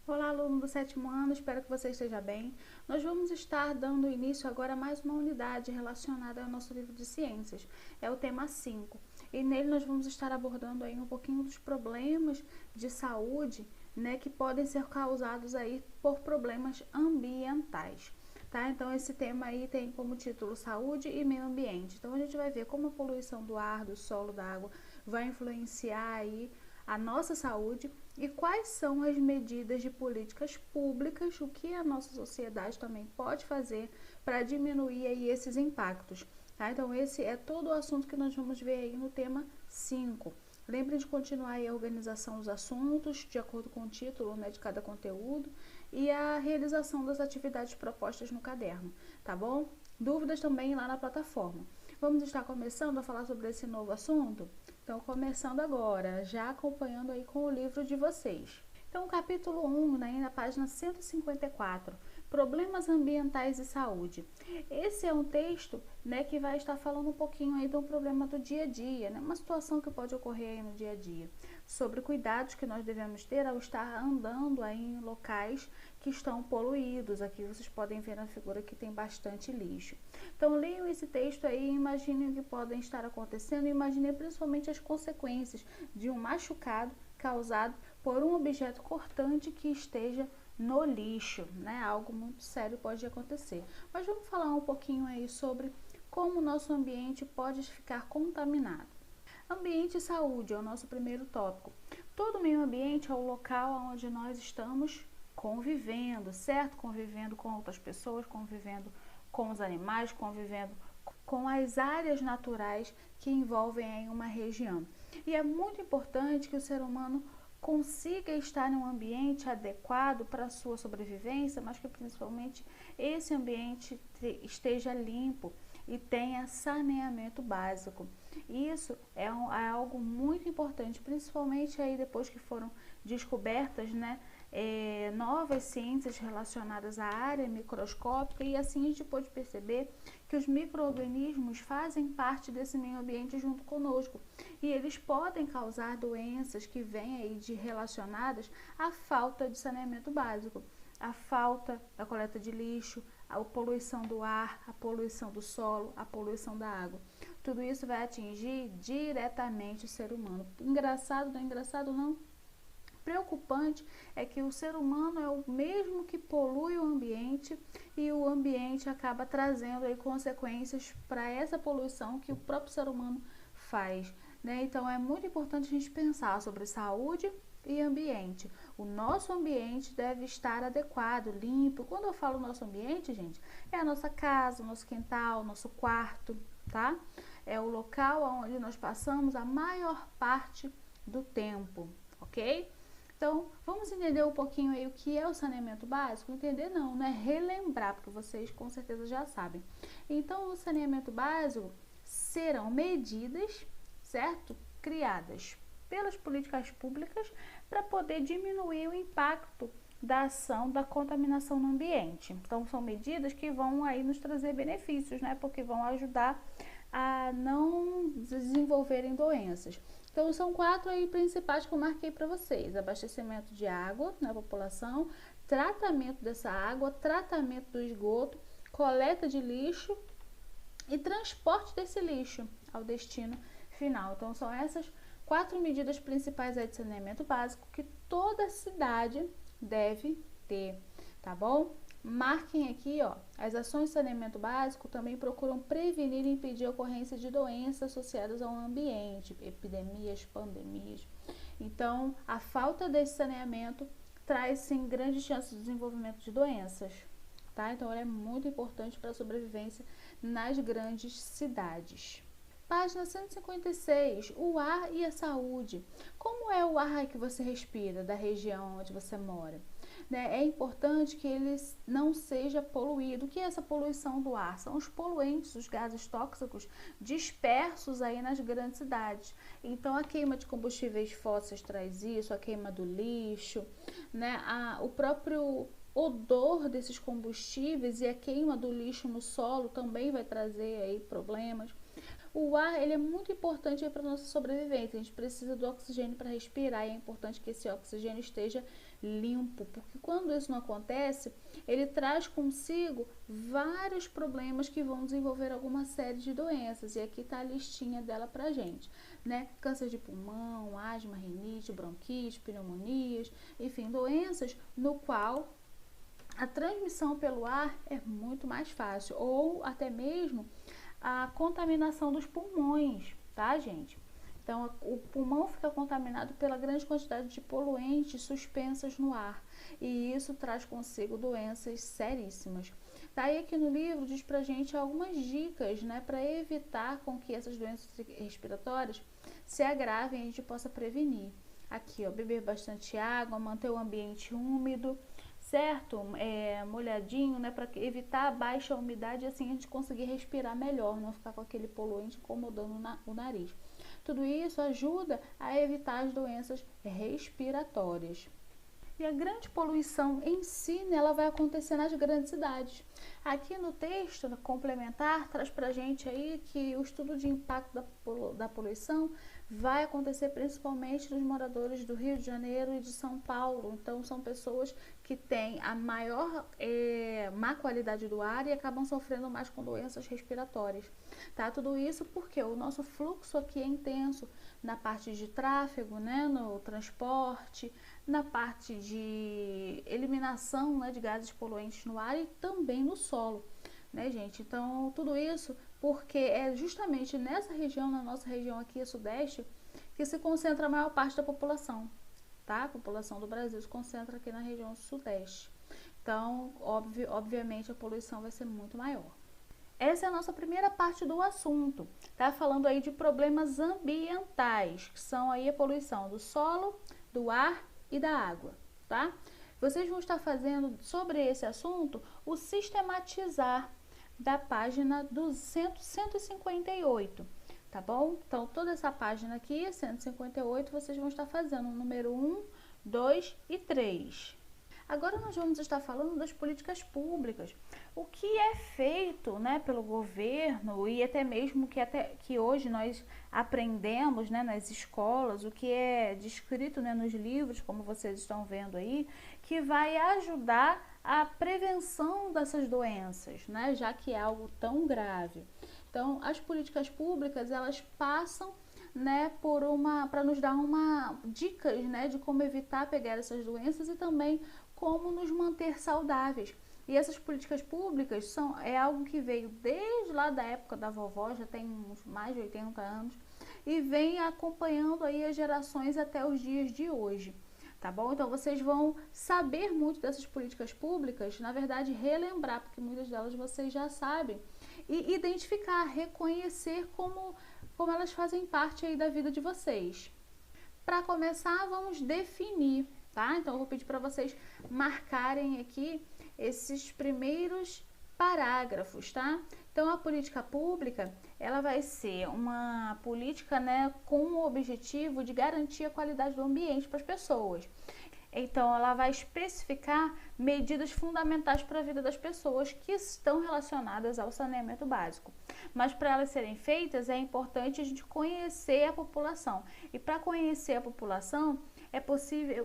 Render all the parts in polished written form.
Olá, aluno do sétimo ano, espero que você esteja bem. Nós vamos estar dando início agora a mais uma unidade relacionada ao nosso livro de ciências. É o tema 5. E nele nós vamos estar abordando aí um pouquinho dos problemas de saúde, né, que podem ser causados aí por problemas ambientais. Tá? Então esse tema aí tem como título Saúde e Meio Ambiente. Então a gente vai ver como a poluição do ar, do solo, da água vai influenciar aí a nossa saúde e quais são as medidas de políticas públicas, o que a nossa sociedade também pode fazer para diminuir aí esses impactos. Tá? Então esse é todo o assunto que nós vamos ver aí no tema 5. Lembre de continuar aí a organização dos assuntos, de acordo com o título, né, de cada conteúdo, e a realização das atividades propostas no caderno, tá bom? Dúvidas também lá na plataforma. Vamos estar começando a falar sobre esse novo assunto? Então, começando agora, já acompanhando aí com o livro de vocês. Então, capítulo 1, né, na página 154, Problemas Ambientais e Saúde. Esse é um texto, né, que vai estar falando um pouquinho aí de um problema do dia a dia, né, uma situação que pode ocorrer aí no dia a dia, sobre cuidados que nós devemos ter ao estar andando aí em locais que estão poluídos. Aqui vocês podem ver na figura que tem bastante lixo. Então, leiam esse texto aí e imaginem o que podem estar acontecendo e imaginem principalmente as consequências de um machucado causado por um objeto cortante que esteja no lixo, né? Algo muito sério pode acontecer. Mas vamos falar um pouquinho aí sobre como o nosso ambiente pode ficar contaminado. Ambiente e saúde é o nosso primeiro tópico. Todo meio ambiente é o local onde nós estamos convivendo, certo? Convivendo com outras pessoas, convivendo com os animais, convivendo com as áreas naturais que envolvem aí uma região. E é muito importante que o ser humano consiga estar em um ambiente adequado para a sua sobrevivência, mas que principalmente esse ambiente esteja limpo e tenha saneamento básico. Isso é algo muito importante, principalmente aí depois que foram descobertas, né, novas ciências relacionadas à área microscópica, e assim a gente pôde perceber que os micro-organismos fazem parte desse meio ambiente junto conosco e eles podem causar doenças que vêm aí relacionadas à falta de saneamento básico, a falta da coleta de lixo, a poluição do ar, a poluição do solo, a poluição da água. Tudo isso vai atingir diretamente o ser humano. Engraçado, não é engraçado não? Preocupante é que o ser humano é o mesmo que polui o ambiente e o ambiente acaba trazendo aí consequências para essa poluição que o próprio ser humano faz, né? Então é muito importante a gente pensar sobre saúde e ambiente. O nosso ambiente deve estar adequado, limpo. Quando eu falo nosso ambiente, gente, é a nossa casa, o nosso quintal, o nosso quarto, tá? É o local onde nós passamos a maior parte do tempo, ok? Então, vamos entender um pouquinho aí o que é o saneamento básico? Entender não, né? Relembrar, porque vocês com certeza já sabem. Então, o saneamento básico serão medidas, certo? Criadas pelas políticas públicas para poder diminuir o impacto da ação da contaminação no ambiente. Então, são medidas que vão aí nos trazer benefícios, né? Porque vão ajudar a não desenvolverem doenças. Então, são 4 aí principais que eu marquei para vocês: abastecimento de água na população, tratamento dessa água, tratamento do esgoto, coleta de lixo e transporte desse lixo ao destino final. Então, são essas 4 medidas principais aí de saneamento básico que toda cidade deve ter, tá bom? Marquem aqui, ó, as ações de saneamento básico também procuram prevenir e impedir a ocorrência de doenças associadas ao ambiente, epidemias, pandemias. Então, a falta desse saneamento traz, sim, grandes chances de desenvolvimento de doenças, tá? Então, ela é muito importante para a sobrevivência nas grandes cidades. Página 156, o ar e a saúde. Como é o ar que você respira da região onde você mora? É importante que ele não seja poluído. O que é essa poluição do ar? São os poluentes, os gases tóxicos dispersos aí nas grandes cidades. Então, a queima de combustíveis fósseis traz isso, a queima do lixo, né? O próprio odor desses combustíveis e a queima do lixo no solo também vai trazer aí problemas. O ar, ele é muito importante para a nossa sobrevivência. A gente precisa do oxigênio para respirar e é importante que esse oxigênio esteja limpo, porque quando isso não acontece, ele traz consigo vários problemas que vão desenvolver alguma série de doenças, e aqui está a listinha dela pra gente, né? Câncer de pulmão, asma, rinite, bronquite, pneumonias, enfim, doenças no qual a transmissão pelo ar é muito mais fácil, ou até mesmo a contaminação dos pulmões, tá, gente? Então, o pulmão fica contaminado pela grande quantidade de poluentes suspensas no ar, e isso traz consigo doenças seríssimas. Daí aqui no livro diz pra gente algumas dicas, né, para evitar com que essas doenças respiratórias se agravem e a gente possa prevenir. Aqui, ó, beber bastante água, manter o ambiente úmido, certo? Molhadinho, né, para evitar a baixa umidade e assim a gente conseguir respirar melhor, não ficar com aquele poluente incomodando o nariz. Tudo isso ajuda a evitar as doenças respiratórias. E a grande poluição em si, né, ela vai acontecer nas grandes cidades. Aqui no texto complementar traz pra gente aí que o estudo de impacto da poluição vai acontecer principalmente nos moradores do Rio de Janeiro e de São Paulo. Então são pessoas que têm a maior má qualidade do ar e acabam sofrendo mais com doenças respiratórias. Tá? Tudo isso porque o nosso fluxo aqui é intenso na parte de tráfego, né, no transporte, na parte de eliminação, né, de gases poluentes no ar e também no solo, né, gente? Então, tudo isso porque é justamente nessa região, na nossa região aqui, sudeste, que se concentra a maior parte da população, tá? A população do Brasil se concentra aqui na região sudeste. Então, obviamente, a poluição vai ser muito maior. Essa é a nossa primeira parte do assunto, tá? Falando aí de problemas ambientais, que são aí a poluição do solo, do ar e da água, tá? Vocês vão estar fazendo sobre esse assunto o sistematizar da página 158, tá bom? Então, toda essa página aqui, 158, vocês vão estar fazendo o número 1, 2 e 3. Agora nós vamos estar falando das políticas públicas, o que é feito, né, pelo governo e até mesmo que hoje nós aprendemos, né, nas escolas, o que é descrito, né, nos livros, como vocês estão vendo aí, que vai ajudar a prevenção dessas doenças, né, já que é algo tão grave. Então, as políticas públicas, elas passam, né, para nos dar dicas, né, de como evitar pegar essas doenças e também como nos manter saudáveis. E essas políticas públicas é algo que veio desde lá da época da vovó, já tem uns mais de 80 anos, e vem acompanhando aí as gerações até os dias de hoje, tá bom? Então vocês vão saber muito dessas políticas públicas, na verdade relembrar, porque muitas delas vocês já sabem, e identificar, reconhecer como elas fazem parte aí da vida de vocês. Para começar, vamos definir, tá? Então eu vou pedir para vocês marcarem aqui esses primeiros parágrafos, tá? Então a política pública, ela vai ser uma política, né, com o objetivo de garantir a qualidade do ambiente para as pessoas. Então ela vai especificar medidas fundamentais para a vida das pessoas que estão relacionadas ao saneamento básico. Mas para elas serem feitas é importante a gente conhecer a população. E para conhecer a população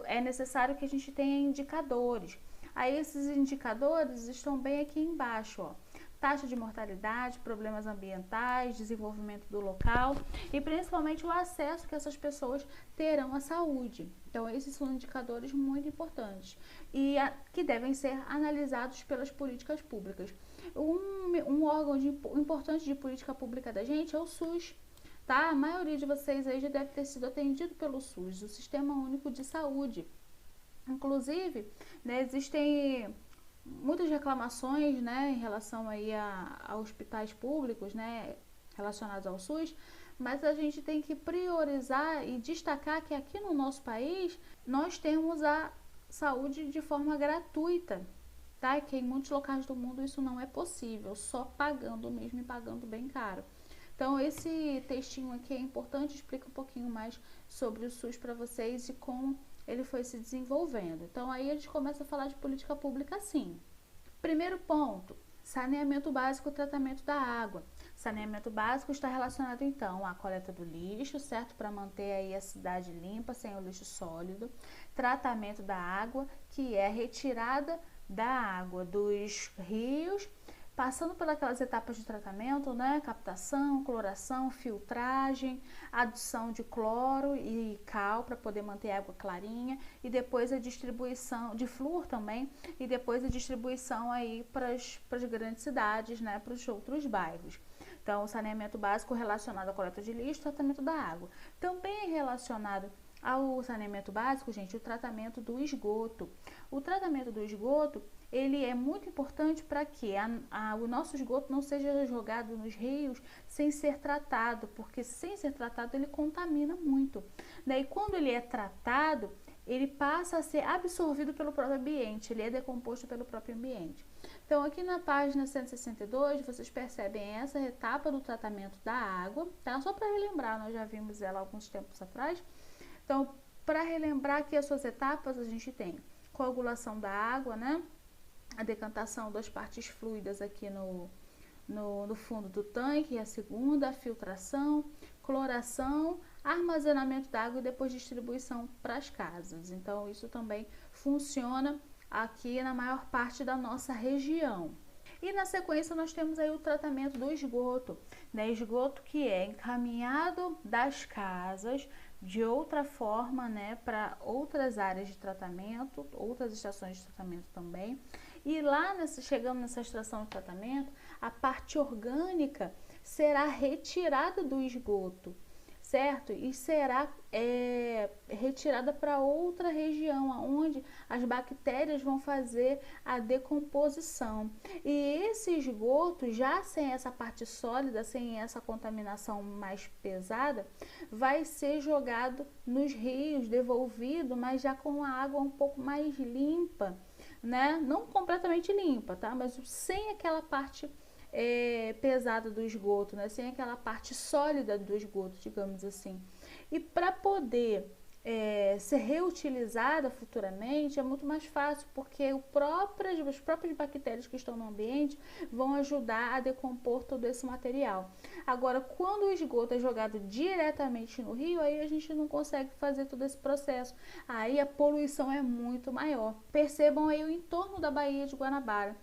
é necessário que a gente tenha indicadores. Aí esses indicadores estão bem aqui embaixo, ó. Taxa de mortalidade, problemas ambientais, desenvolvimento do local e principalmente o acesso que essas pessoas terão à saúde. Então esses são indicadores muito importantes e que devem ser analisados pelas políticas públicas. Um órgão importante de política pública da gente é o SUS. Tá? A maioria de vocês aí já deve ter sido atendido pelo SUS, o Sistema Único de Saúde. Inclusive, né, existem muitas reclamações, né, em relação aí a hospitais públicos, né, relacionados ao SUS, mas a gente tem que priorizar e destacar que aqui no nosso país nós temos a saúde de forma gratuita, tá? Que em muitos locais do mundo isso não é possível, só pagando mesmo e pagando bem caro. Então esse textinho aqui é importante, explica um pouquinho mais sobre o SUS para vocês e como ele foi se desenvolvendo. Então aí a gente começa a falar de política pública assim. Primeiro ponto, Saneamento básico, tratamento da água. Saneamento básico está relacionado então à coleta do lixo, certo? Para manter aí a cidade limpa, sem o lixo sólido. Tratamento da água, que é a retirada da água dos rios, passando pelas etapas de tratamento, né? Captação, cloração, filtragem, adição de cloro e cal para poder manter a água clarinha, e depois a distribuição de flúor também, e depois a distribuição aí para as grandes cidades, né? Para os outros bairros. Então, o saneamento básico relacionado à coleta de lixo e tratamento da água. Também é relacionado ao saneamento básico, gente, o tratamento do esgoto. O tratamento do esgoto, ele é muito importante para que o nosso esgoto não seja jogado nos rios sem ser tratado, porque sem ser tratado ele contamina muito. Daí, quando ele é tratado, ele passa a ser absorvido pelo próprio ambiente, ele é decomposto pelo próprio ambiente. Então, aqui na página 162, vocês percebem essa etapa do tratamento da água, tá? Só para relembrar, nós já vimos ela alguns tempos atrás. Então, para relembrar aqui as suas etapas, a gente tem coagulação da água, né? A decantação das partes fluidas aqui no fundo do tanque, a segunda, a filtração, cloração, armazenamento da água e depois distribuição para as casas. Então, isso também funciona aqui na maior parte da nossa região. E na sequência nós temos aí o tratamento do esgoto, né? Esgoto que é encaminhado das casas de outra forma, né, para outras áreas de tratamento, outras estações de tratamento também. E lá, chegando nessa estação de tratamento, a parte orgânica será retirada do esgoto, certo? E será retirada para outra região, onde as bactérias vão fazer a decomposição. E esse esgoto, já sem essa parte sólida, sem essa contaminação mais pesada, vai ser jogado nos rios, devolvido, mas já com a água um pouco mais limpa, né? Não completamente limpa, tá? Mas sem aquela parte pesada do esgoto, né? Sem aquela parte sólida do esgoto, digamos assim. E para poder ser reutilizada futuramente é muito mais fácil, porque as próprias bactérias que estão no ambiente vão ajudar a decompor todo esse material. Agora, quando o esgoto é jogado diretamente no rio, aí a gente não consegue fazer todo esse processo. Aí a poluição é muito maior. Percebam aí o entorno da Baía de Guanabara.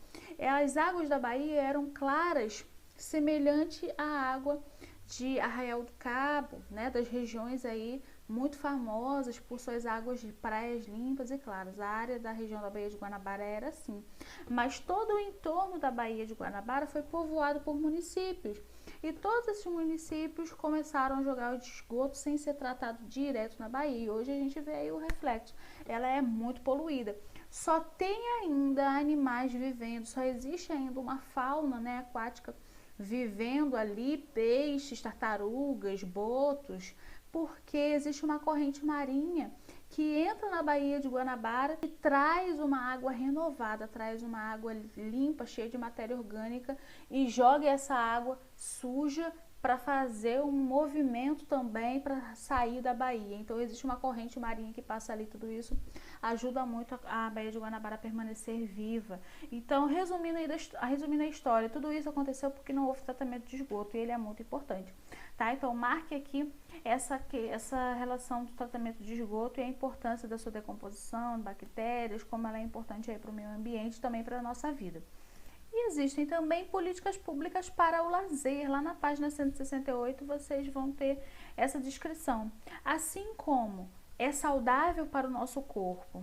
As águas da Bahia eram claras, semelhante à água de Arraial do Cabo, né, das regiões aí muito famosas por suas águas de praias limpas e claras. A área da região da Baía de Guanabara era assim. Mas todo o entorno da Baía de Guanabara foi povoado por municípios. E todos esses municípios começaram a jogar o esgoto sem ser tratado direto na Baía. E hoje a gente vê aí o reflexo. Ela é muito poluída. Só tem ainda animais vivendo, só existe ainda uma fauna, né, aquática vivendo ali, peixes, tartarugas, botos, porque existe uma corrente marinha que entra na Baía de Guanabara e traz uma água renovada, traz uma água limpa, cheia de matéria orgânica, e joga essa água suja para fazer um movimento também para sair da Baía. Então existe uma corrente marinha que passa ali, tudo isso ajuda muito a Baía de Guanabara a permanecer viva. Então, resumindo a história, tudo isso aconteceu porque não houve tratamento de esgoto, e ele é muito importante, tá? Então marque aqui essa relação do tratamento de esgoto e a importância da sua decomposição, bactérias, como ela é importante aí para o meio ambiente e também para a nossa vida. E existem também políticas públicas para o lazer. Lá na página 168 vocês vão ter essa descrição. Assim como é saudável para o nosso corpo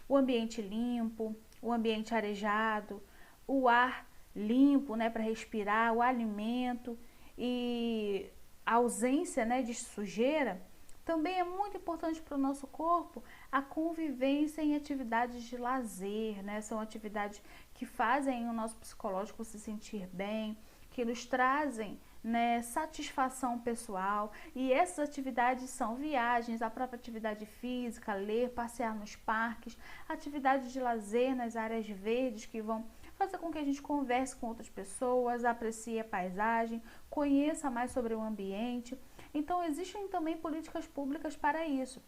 o ambiente limpo, o ambiente arejado, o ar limpo, né, para respirar, o alimento e a ausência, né, de sujeira, também é muito importante para o nosso corpo a convivência em atividades de lazer, né? São atividades que fazem o nosso psicológico se sentir bem, que nos trazem, né, satisfação pessoal. E essas atividades são viagens, a própria atividade física, ler, passear nos parques, atividades de lazer nas áreas verdes que vão fazer com que a gente converse com outras pessoas, aprecie a paisagem, conheça mais sobre o ambiente. Então, existem também políticas públicas para isso.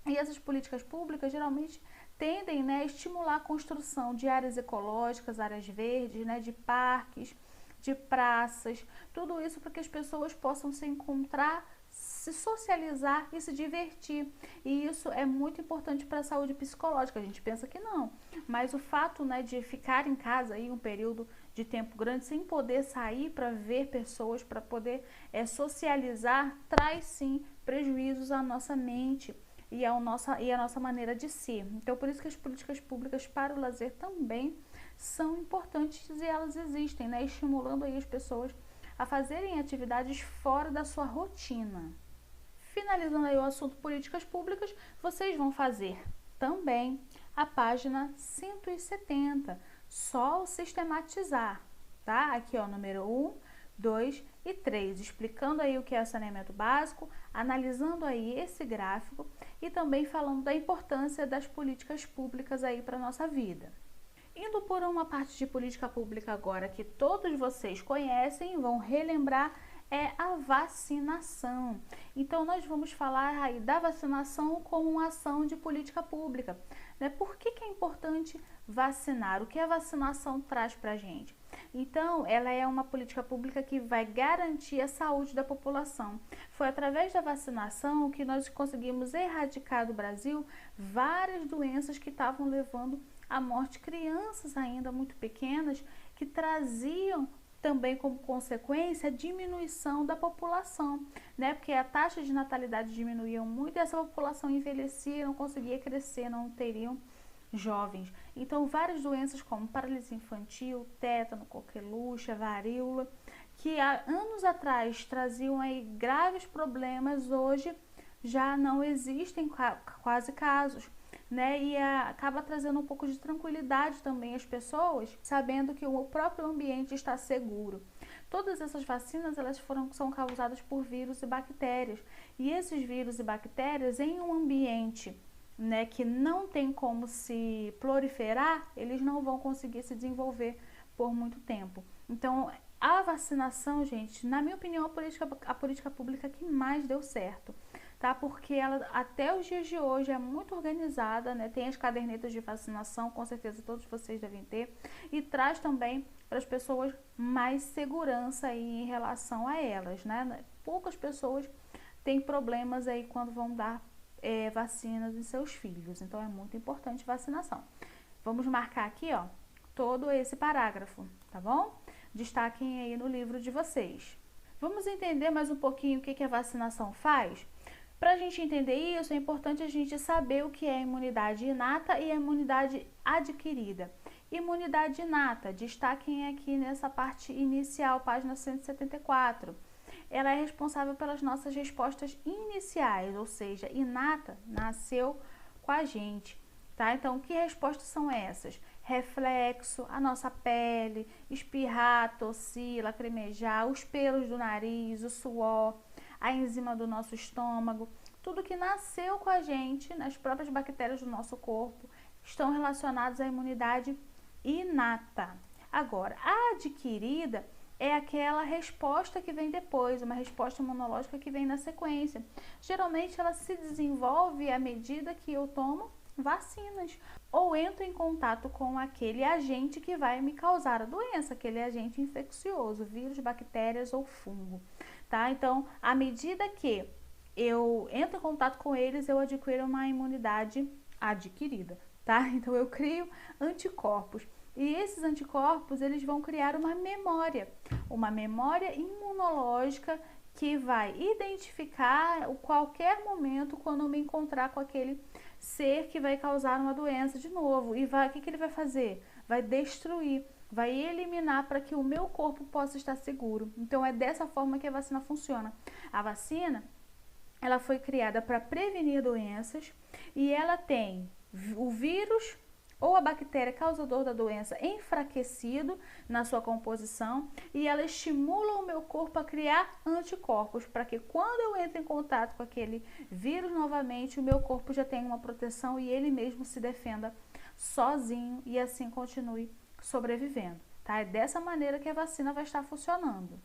E essas políticas públicas geralmente tendem, né, a estimular a construção de áreas ecológicas, áreas verdes, né, de parques, de praças, tudo isso para que as pessoas possam se encontrar, se socializar e se divertir. E isso é muito importante para a saúde psicológica. A gente pensa que não, mas o fato, né, de ficar em casa aí um período de tempo grande sem poder sair para ver pessoas, para poder socializar, traz sim prejuízos à nossa mente e à nossa maneira de ser. Então, por isso que as políticas públicas para o lazer também são importantes e elas existem, né, estimulando aí as pessoas a fazerem atividades fora da sua rotina. Finalizando aí o assunto políticas públicas, vocês vão fazer também a página 170, só o sistematizar, tá? Aqui, ó, número 1, 2 e 3, explicando aí o que é saneamento básico, analisando aí esse gráfico e também falando da importância das políticas públicas aí para a nossa vida. Indo por uma parte de política pública agora que todos vocês conhecem, vão relembrar, é a vacinação. Então, nós vamos falar aí da vacinação como uma ação de política pública, né? Por que é importante vacinar? O que a vacinação traz para a gente? Então, ela é uma política pública que vai garantir a saúde da população. Foi através da vacinação que nós conseguimos erradicar do Brasil várias doenças que estavam levando à morte, crianças ainda muito pequenas, que traziam também como consequência a diminuição da população, né? Porque a taxa de natalidade diminuía muito e essa população envelhecia, não conseguia crescer, não teriam jovens. Então, várias doenças como paralisia infantil, tétano, coqueluche, varíola, que há anos atrás traziam aí graves problemas, hoje já não existem quase casos, né? E acaba trazendo um pouco de tranquilidade também às pessoas, sabendo que o próprio ambiente está seguro. Todas essas vacinas, são causadas por vírus e bactérias. E esses vírus e bactérias, em um ambiente, né, que não tem como se proliferar, eles não vão conseguir se desenvolver por muito tempo. Então, a vacinação, gente, na minha opinião, a política pública que mais deu certo, tá? Porque ela, até os dias de hoje, é muito organizada, né? Tem as cadernetas de vacinação, com certeza todos vocês devem ter, e traz também para as pessoas mais segurança aí em relação a elas, né? Poucas pessoas têm problemas aí quando vão dar vacinas em seus filhos, então é muito importante vacinação. Vamos marcar aqui, ó, todo esse parágrafo, tá bom? Destaquem aí no livro de vocês. Vamos entender mais um pouquinho o que a vacinação faz? Para a gente entender isso, é importante a gente saber o que é a imunidade inata e a imunidade adquirida. Imunidade inata, destaquem aqui nessa parte inicial, página 174. Ela é responsável pelas nossas respostas iniciais, ou seja, inata, nasceu com a gente, tá? Então, que respostas são essas? Reflexo, a nossa pele, espirrar, tossir, lacrimejar, os pelos do nariz, o suor, a enzima do nosso estômago, tudo que nasceu com a gente, nas próprias bactérias do nosso corpo, estão relacionados à imunidade inata. Agora, a adquirida é aquela resposta que vem depois, uma resposta imunológica que vem na sequência. Geralmente ela se desenvolve à medida que eu tomo vacinas ou entro em contato com aquele agente que vai me causar a doença, aquele agente infeccioso, vírus, bactérias ou fungo, tá? Então, à medida que eu entro em contato com eles, eu adquiro uma imunidade adquirida, tá? Então, eu crio anticorpos. E esses anticorpos, eles vão criar uma memória imunológica que vai identificar qualquer momento quando eu me encontrar com aquele ser que vai causar uma doença de novo. E o que ele vai fazer? Vai destruir, vai eliminar para que o meu corpo possa estar seguro. Então, é dessa forma que a vacina funciona. A vacina, ela foi criada para prevenir doenças e ela tem o vírus ou a bactéria causadora da doença enfraquecido na sua composição e ela estimula o meu corpo a criar anticorpos para que quando eu entre em contato com aquele vírus novamente, o meu corpo já tenha uma proteção e ele mesmo se defenda sozinho e assim continue sobrevivendo, tá? É dessa maneira que a vacina vai estar funcionando.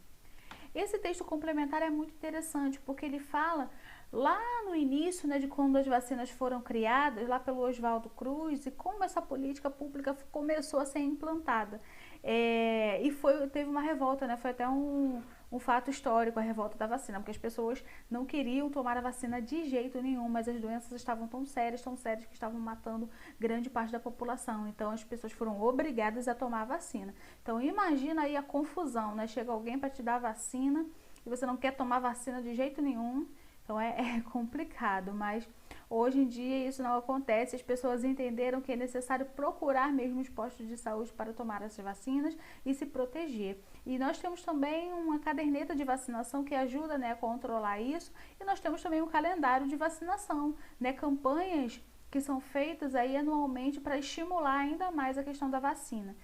Esse texto complementar é muito interessante porque ele fala lá no início, né, de quando as vacinas foram criadas, lá pelo Oswaldo Cruz, e como essa política pública começou a ser implantada. E teve uma revolta, né, foi até um fato histórico, a revolta da vacina, porque as pessoas não queriam tomar a vacina de jeito nenhum, mas as doenças estavam tão sérias que estavam matando grande parte da população. Então as pessoas foram obrigadas a tomar a vacina. Então imagina aí a confusão, né? Chega alguém para te dar a vacina e você não quer tomar vacina de jeito nenhum. Então é complicado, mas hoje em dia isso não acontece. As pessoas entenderam que é necessário procurar mesmo os postos de saúde para tomar essas vacinas e se proteger. E nós temos também uma caderneta de vacinação que ajuda, né, a controlar isso. E nós temos também um calendário de vacinação, né, campanhas que são feitas aí anualmente para estimular ainda mais a questão da vacina.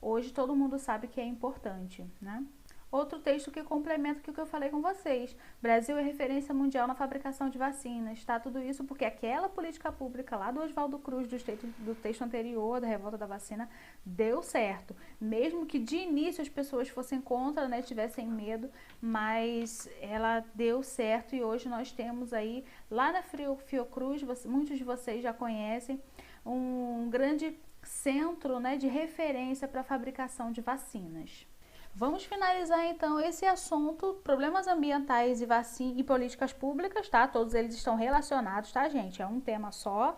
Hoje todo mundo sabe que é importante, né? Outro texto que complementa o que eu falei com vocês. Brasil é referência mundial na fabricação de vacinas. Tá? Tudo isso porque aquela política pública lá do Oswaldo Cruz, do texto anterior, da revolta da vacina, deu certo. Mesmo que de início as pessoas fossem contra, né, tivessem medo, mas ela deu certo e hoje nós temos aí, lá na Fiocruz, muitos de vocês já conhecem, um grande centro, né, de referência para a fabricação de vacinas. Vamos finalizar então esse assunto, problemas ambientais e políticas públicas, tá? Todos eles estão relacionados, tá, gente? É um tema só,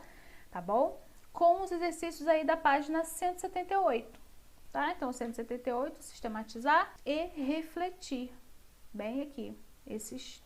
tá bom? Com os exercícios aí da página 178, tá? Então, 178, sistematizar e refletir. Bem aqui, esses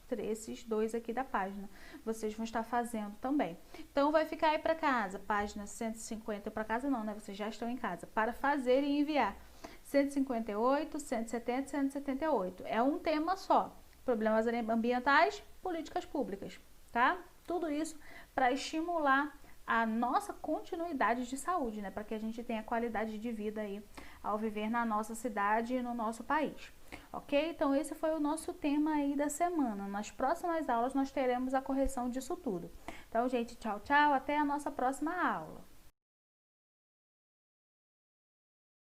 dois aqui da página. Vocês vão estar fazendo também. Então, vai ficar aí para casa, página 150, para casa não, né? Vocês já estão em casa, para fazer e enviar. 158, 170 e 178. É um tema só. Problemas ambientais, políticas públicas, tá? Tudo isso para estimular a nossa continuidade de saúde, né? Para que a gente tenha qualidade de vida aí ao viver na nossa cidade e no nosso país. Ok? Então esse foi o nosso tema aí da semana. Nas próximas aulas nós teremos a correção disso tudo. Então, gente, tchau, tchau. Até a nossa próxima aula.